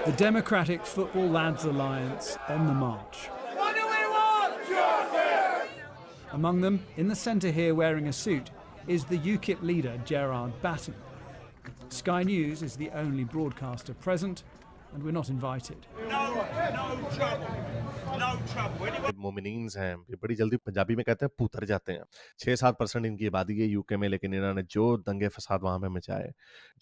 The Democratic Football Lads Alliance on the march. What do we want? Justice! Among them, in the centre here wearing a suit, is the UKIP leader Gerard Batten. Sky News is the only broadcaster present, and we're not invited. No trouble. No trouble. मोमिनीन्स हैं, ये बड़ी जल्दी पंजाबी में कहते हैं पुतर जाते हैं। 6-7% इनकी आबादी है यूके में, लेकिन इन्होंने जो दंगे फसाद वहाँ पे मचाए,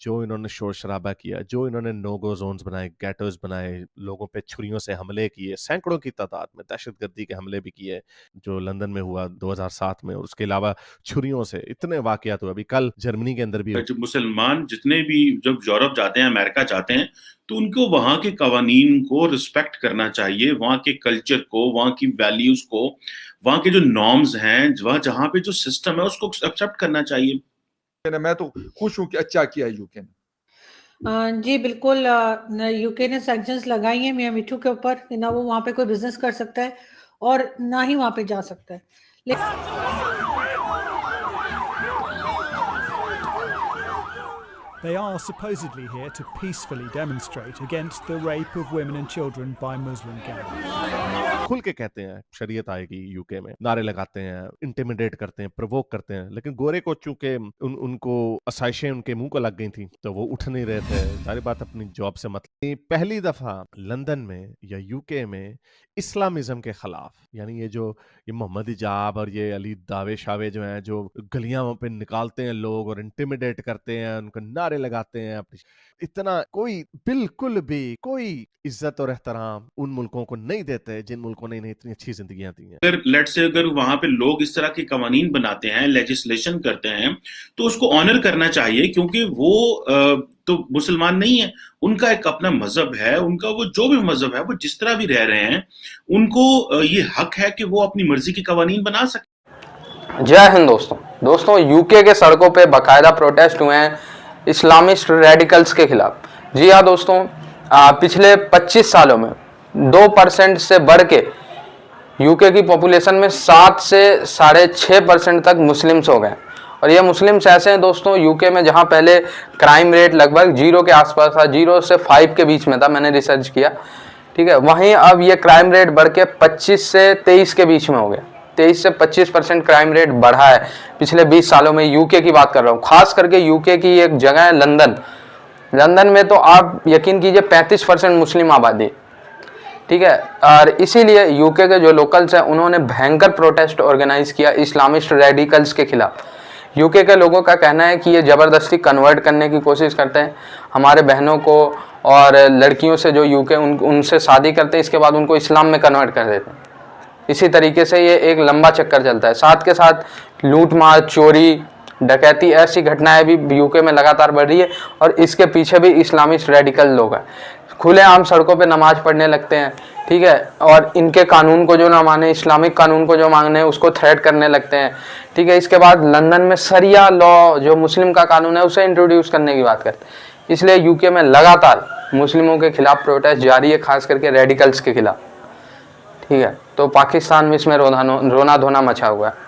जो इन्होंने शोर शराबा किया, जो इन्होंने नो गो जोन्स बनाए, गेटोज बनाए, लोगों पे छुरियों से हमले किए, सैकड़ों की तादाद में दहशतगर्दी के हमले भी किए, जो लंदन में हुआ 2007 में, और उसके अलावा छुरियों से इतने वाकयात हुए। अभी कल जर्मनी के अंदर भी जब मुसलमान जितने भी जब यूरोप जाते हैं, अमेरिका जाते हैं, तो उनको वहाँ के कवानीन को रिस्पेक्ट करना चाहिए, वहाँ के कल्चर को, वहाँ की वैल्यूज को, वहाँ के जो नॉर्म्स हैं, वहाँ जहाँ पे जो सिस्टम है उसको एक्सेप्ट करना चाहिए। मैं तो खुश हूँ कि अच्छा किया यूके ने। जी बिल्कुल, यूके ने सैंक्शंस लगाई हैं मियां मिठू के ऊपर, ना वो वहाँ पे कोई बिजनेस कर सकता है और ना ही वहाँ पे जा सकता है। They are supposedly here to peacefully demonstrate against the rape of women and children by Muslim gangs. खुल के कहते हैं शरीयत आएगी यूके में, नारे लगाते हैं, इंटिमिडेट करते हैं, प्रोवोक करते हैं, लेकिन गोरे को चूंकि उनको आसाइशें उनके मुंह को लग गई थी तो वो उठ नहीं रहे थे। सारी बात अपनी जॉब से मतलब। पहली दफा लंदन में या यूके में इस्लामिज्म के खिलाफ, यानी ये मोहम्मद हिजाब और ये अली दावे शावे जो हैं, जो गलियां पे निकालते हैं लोग और इंटिमिडेट करते हैं, उनको नारे लगाते हैं, इतना कोई बिल्कुल भी कोई इज्जत और एहतराम उन मुल्कों को नहीं देते जिन मुल्कों ने इन्हें इतनी अच्छी जिंदगियां दी हैं। अगर लेट्स से अगर वहां पे लोग इस तरह के कवानीन बनाते हैं, लेजिस्लेशन करते हैं, तो उसको ऑनर करना चाहिए, क्योंकि वो तो मुसलमान नहीं है, उनका एक अपना मजहब है, उनका वो जो भी मजहब है, वो जिस तरह भी रह रहे हैं, उनको ये हक है कि वो अपनी मर्जी की कवानीन बना सके। जय हिंद दोस्तों, यूके के सड़कों पे बाकायदा प्रोटेस्ट हुए हैं इस्लामिस्ट रेडिकल्स के खिलाफ। जी हाँ दोस्तों, पिछले 25 सालों में 2% से बढ़ के यूके की पॉपुलेशन में 7 से 6.5% तक मुस्लिम्स हो गए। और ये मुस्लिम्स ऐसे हैं दोस्तों यूके में जहाँ पहले क्राइम रेट लगभग 0 के आसपास था, 0 से 5 के बीच में था, मैंने रिसर्च किया, ठीक है। वहीं अब ये क्राइम रेट बढ़ के 25 से 23 के बीच में हो गया। 23 से 25% क्राइम रेट बढ़ा है पिछले 20 सालों में। यूके की बात कर रहा हूँ, खास करके यूके की एक जगह है लंदन में तो आप यकीन कीजिए 35% मुस्लिम आबादी, ठीक है। और इसीलिए यूके के जो लोकल्स हैं उन्होंने भयंकर प्रोटेस्ट ऑर्गेनाइज किया इस्लामिस्ट रेडिकल्स के खिलाफ। यूके के लोगों का कहना है कि ये ज़बरदस्ती कन्वर्ट करने की कोशिश करते हैं हमारे बहनों को, और लड़कियों से जो यूके उनसे शादी करते हैं, इसके बाद उनको इस्लाम में कन्वर्ट कर देते हैं। इसी तरीके से ये एक लंबा चक्कर चलता है। साथ के साथ लूटमार, चोरी, डकैती, ऐसी घटनाएं भी यूके में लगातार बढ़ रही है, और इसके पीछे भी इस्लामिस्ट रेडिकल लोग हैं। खुलेआम सड़कों पे नमाज पढ़ने लगते हैं, ठीक है, और इनके कानून को जो ना माने, इस्लामिक कानून को जो मांगने उसको थ्रेट करने लगते हैं, ठीक है। इसके बाद लंदन में शरिया लॉ, जो मुस्लिम का कानून है, उसे इंट्रोड्यूस करने की बात करते हैं। इसलिए यूके में लगातार मुस्लिमों के खिलाफ प्रोटेस्ट जारी है, खास करके रेडिकल्स के खिलाफ, ठीक है। तो पाकिस्तान में इसमें रोना धोना मचा हुआ है,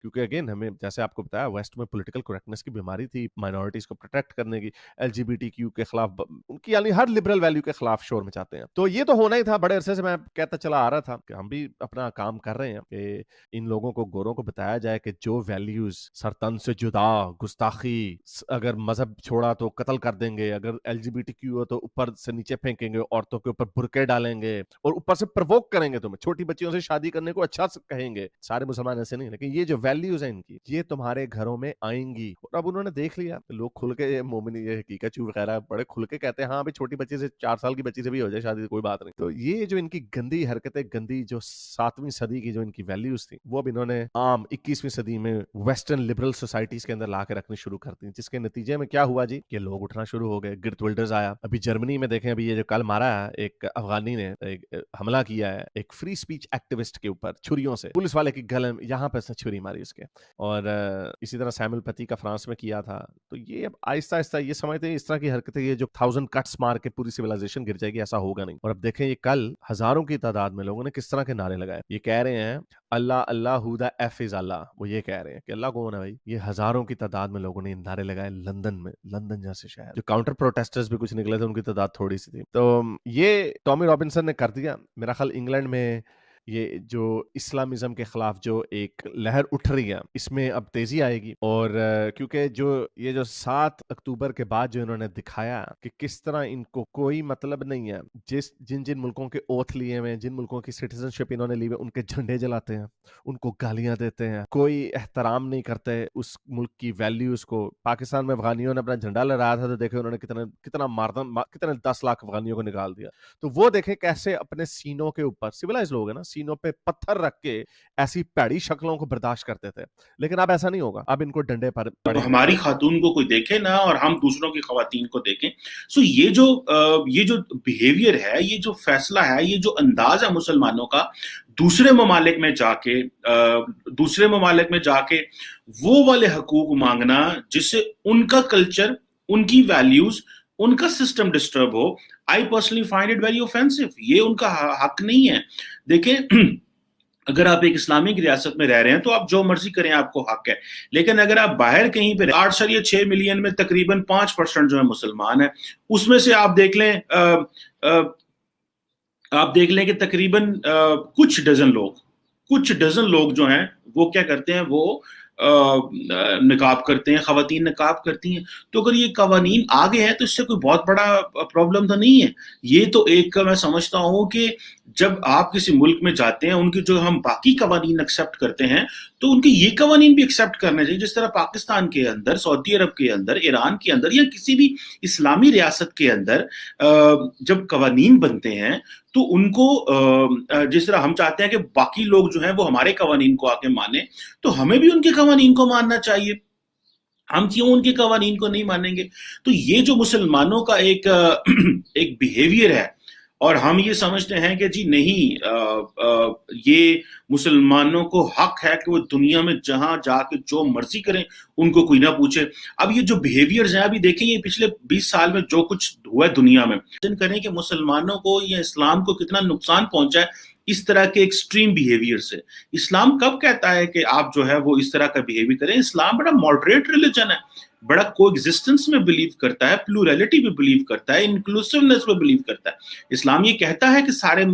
क्योंकि अगेन हमें जैसे आपको बताया वेस्ट में पॉलिटिकल करेक्टनेस की बीमारी थी, माइनॉरिटीज को प्रोटेक्ट करने की, एलजीबीटीक्यू के खिलाफ, उनकी यानी हर लिबरल वैल्यू के खिलाफ शोर मचाते हैं। तो ये तो होना ही था, बड़े अरसे से मैं कहता चला आ रहा था कि हम भी अपना काम कर रहे हैं कि इन लोगों को, गोरों को बताया जाए कि जो वैल्यूज सरतन से जुदा, गुस्ताखी, अगर मजहब छोड़ा तो कत्ल कर देंगे, अगर एलजीबीटीक्यू हो तो ऊपर से नीचे फेंकेंगे, औरतों के ऊपर बुरके डालेंगे और ऊपर से प्रवोक करेंगे, तुम्हें छोटी बच्चियों से शादी करने को अच्छा कहेंगे। सारे मुसलमान ऐसे नहीं, लेकिन ये जो वैल्यूज हैं इनकी, ये तुम्हारे घरों में आएंगी। और अब उन्होंने देख लिया, लोग खुल के, मोमिन ये हकीकतचू वगैरह बड़े खुल के कहते हैं हाँ भाई छोटी बच्ची से, 4 साल की बच्ची से भी हो जाए शादी, कोई बात नहीं। तो ये जो इनकी गंदी हरकतें, गंदी जो 7वीं सदी की जो इनकी वैल्यूज थी, वो अब इन्होंने आम 21वीं सदी में वेस्टर्न लिबरल सोसाइटीज के अंदर ला के रखनी शुरू कर दी, जिसके नतीजे में क्या हुआ जी कि लोग उठना शुरू हो गए। गिर्द विल्डर्स आया। अभी जर्मनी में देखें, अभी ये जो कल मारा है एक अफगानी ने, एक हमला किया है एक फ्री स्पीच एक्टिविस्ट के ऊपर छुरियों से, पुलिस वाले की गले में यहाँ पे छुरी मारी اس کے. اور اسی طرح سیمول پیتی کا فرانس میں کیا تھا. تو یہ اب آہستہ آہستہ یہ سمجھتے ہیں اس طرح کی حرکتیں یہ جو 1000 کٹس مار کے پوری سویلائزیشن گر جائے گی, ایسا ہوگا نہیں. اور اب دیکھیں یہ کل ہزاروں کی تعداد میں لوگوں نے کس طرح کے نعرے لگائے. یہ کہہ رہے ہیں اللہ اللہ ہو دا ایف از اللہ. وہ یہ کہہ رہے ہیں کہ اللہ کون ہے بھائی. یہ ہزاروں کی تعداد میں لوگوں نے نعرے لگائے لندن میں, لندن جیسے شہر. جو کاؤنٹر پروٹیسٹرز بھی کچھ نکلے تھے ان کی تعداد تھوڑی سی تھی. تو یہ ٹامی رابنسن نے کر دیا. میرا خیال انگلینڈ میں یہ جو اسلامزم کے خلاف جو ایک لہر اٹھ رہی ہے اس میں اب تیزی آئے گی. اور کیونکہ یہ جو 7 اکتوبر کے بعد جو انہوں نے دکھایا کہ کس طرح ان کو کوئی مطلب نہیں ہے, جن ملکوں کے اوتھ لیے ہوئے, جن ملکوں کی سٹیزن شپ انہوں نے لی ہوئے, ان کے جھنڈے جلاتے ہیں, ان کو گالیاں دیتے ہیں, کوئی احترام نہیں کرتے اس ملک کی ویلیوز کو. پاکستان میں افغانیوں نے اپنا جھنڈا لہرایا تھا تو دیکھیں انہوں نے کتنے 10 لاکھ افغانیوں کو نکال دیا. تو وہ دیکھیں کیسے اپنے سینوں کے اوپر, سویلائز لوگ ہیں نا, سینوں پہ پتھر رکھ کے ایسی پیڑی شکلوں کو برداشت کرتے تھے. لیکن اب ایسا نہیں ہوگا, اب ان کو ڈنڈے پر ہماری خاتون کو کوئی دیکھے نا اور ہم دوسروں کی خواتین کو دیکھیں. سو یہ جو بیہیویئر ہے, یہ جو فیصلہ ہے, یہ جو انداز ہے مسلمانوں کا دوسرے ممالک میں جا کے وہ والے حقوق مانگنا جس سے ان کا کلچر, ان کی ویلیوز, ان کا system disturb who, I personally find it very offensive. یہ ان کا حق نہیں ہے. دیکھیں اگر آپ ایک اسلامک ریاست میں رہ رہے ہیں تو آپ جو مرضی کریں, آپ کو حق ہے. لیکن اگر آپ باہر کہیں پہ 8.6 ملین میں تقریباً 5% جو ہے مسلمان ہیں, اس میں سے آپ دیکھ لیں کہ تقریباً کچھ ڈزن لوگ جو ہیں وہ کیا کرتے ہیں, وہ نقاب کرتے ہیں, خواتین نقاب کرتی ہیں. تو اگر یہ قوانین آگے ہیں تو اس سے کوئی بہت بڑا پرابلم تو نہیں ہے. یہ تو ایک میں سمجھتا ہوں کہ جب آپ کسی ملک میں جاتے ہیں, ان کے جو ہم باقی قوانین ایکسیپٹ کرتے ہیں تو ان کے یہ قوانین بھی ایکسیپٹ کرنے چاہیے. جس طرح پاکستان کے اندر, سعودی عرب کے اندر, ایران کے اندر یا کسی بھی اسلامی ریاست کے اندر جب قوانین بنتے ہیں تو ان کو جس طرح ہم چاہتے ہیں کہ باقی لوگ جو ہیں وہ ہمارے قوانین کو آ کے مانیں, تو ہمیں بھی ان کے قوانین کو ماننا چاہیے. ہم کیوں ان کے قوانین کو نہیں مانیں گے؟ تو یہ جو مسلمانوں کا ایک بیہیویئر ہے, اور ہم یہ سمجھتے ہیں کہ جی نہیں, یہ مسلمانوں کو حق ہے کہ وہ دنیا میں جہاں جا کے جو مرضی کریں, ان کو کوئی نہ پوچھے. اب یہ جو بیہیویئرز ہیں, ابھی دیکھیں یہ پچھلے 20 سال میں جو کچھ ہوا ہے دنیا میں, کریں کہ مسلمانوں کو یا اسلام کو کتنا نقصان پہنچا ہے اس طرح کے ایکسٹریم بیہیویئر سے. اسلام کب کہتا ہے کہ آپ جو ہے وہ اس طرح کا بیہیویئر کریں؟ اسلام بڑا ماڈریٹ ریلیجن ہے, بڑا کو ایگزسٹنس میں بلیو کرتا ہے, پلورلٹی میں بلیو کرتا ہے, انکلوسیونیس میں بلیو کرتا ہے. اسلام یہ کہتا ہے کہ سارے